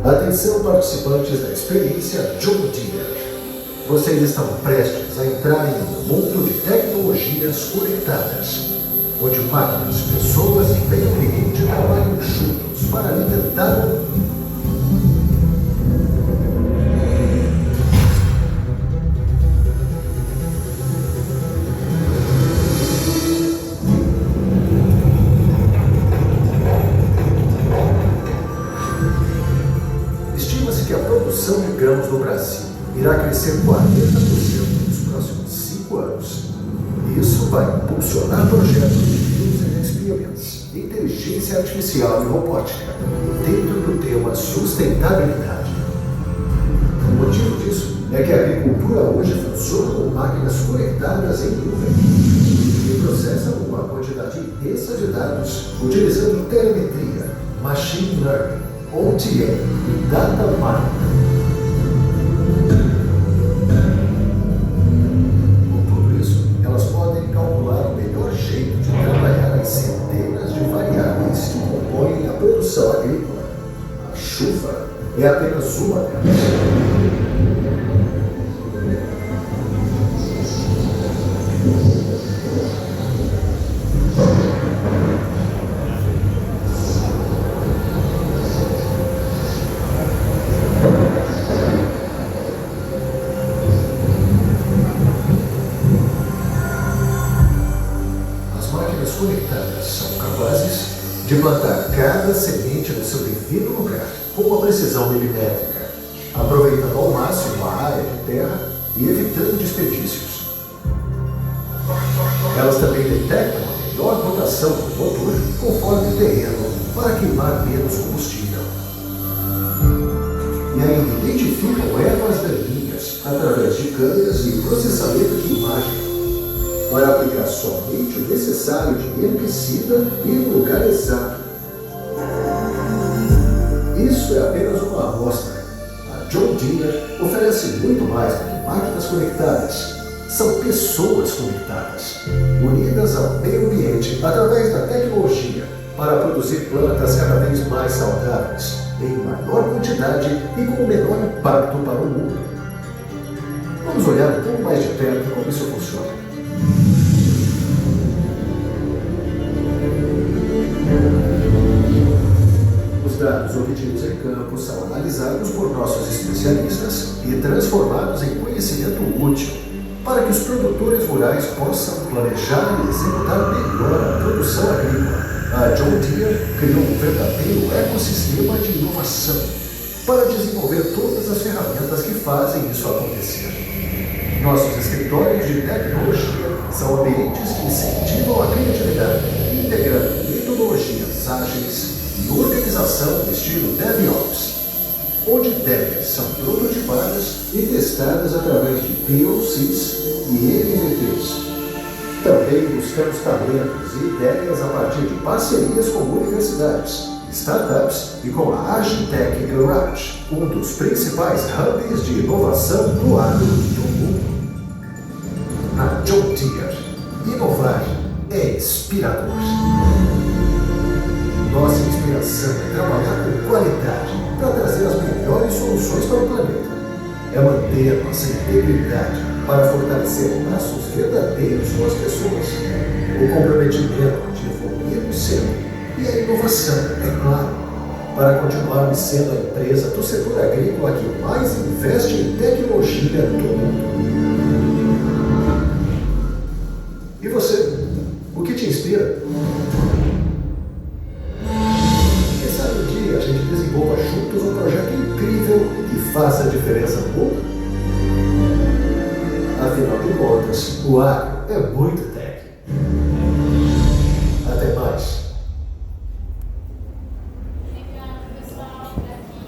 Atenção, participantes da experiência John Deere. Vocês estão prestes a entrar em um mundo de tecnologias conectadas, onde máquinas, pessoas e meio ambiente trabalham juntos para alimentar o mundo. De grãos no Brasil irá crescer 40% nos próximos 5 anos. Isso vai impulsionar projetos de user experience, inteligência artificial e robótica dentro do tema sustentabilidade. O motivo disso é que a agricultura hoje funciona com máquinas conectadas em nuvem e processam uma quantidade imensa de dados utilizando telemetria, machine learning, OTA e data mining. Com tudo isso, elas podem calcular o melhor jeito de trabalhar as centenas de variáveis que compõem a produção agrícola. A chuva é apenas uma delas. Conectadas são capazes de plantar cada semente no seu devido lugar, com uma precisão milimétrica, aproveitando ao máximo a área de terra e evitando desperdícios. Elas também detectam a melhor rotação do motor conforme o terreno para queimar menos combustível. E ainda identificam ervas daninhas através de câmeras e processamento de imagem, para aplicar somente o necessário de herbicida e no lugar exato. Isso é apenas uma amostra. A John Deere oferece muito mais do que máquinas conectadas. São pessoas conectadas, unidas ao meio ambiente através da tecnologia para produzir plantas cada vez mais saudáveis, em maior quantidade e com menor impacto para o mundo. Vamos olhar um pouco mais de perto como isso funciona. Os dados obtidos em campo são analisados por nossos especialistas e transformados em conhecimento útil para que os produtores rurais possam planejar e executar melhor a produção agrícola. A John Deere criou um verdadeiro ecossistema de inovação para desenvolver todas as ferramentas que fazem isso acontecer. Nossos escritórios de tecnologia são ambientes que incentivam a criatividade, integrando metodologias ágeis e organização do estilo DevOps, onde devs são prototipadas e testadas através de POCs e MVPs. Também buscamos talentos e ideias a partir de parcerias com universidades, startups e com a Agitech Garage, um dos principais hubs de inovação do agro do mundo. Na John Deere, inovar é inspirador. Nossa inspiração é trabalhar com qualidade para trazer as melhores soluções para o planeta. É manter nossa integridade para fortalecer laços verdadeiros com as pessoas. O comprometimento de evoluirmos sempre. E a inovação, é claro, para continuarmos sendo a empresa do setor agrícola que mais investe em tecnologia do mundo. E você? O que te inspira? Quem sabe um dia a gente desenvolva juntos um projeto incrível que faça a diferença no mundo? Afinal de contas, o agro é muito tech. Até mais. Legal, pessoal, por aqui.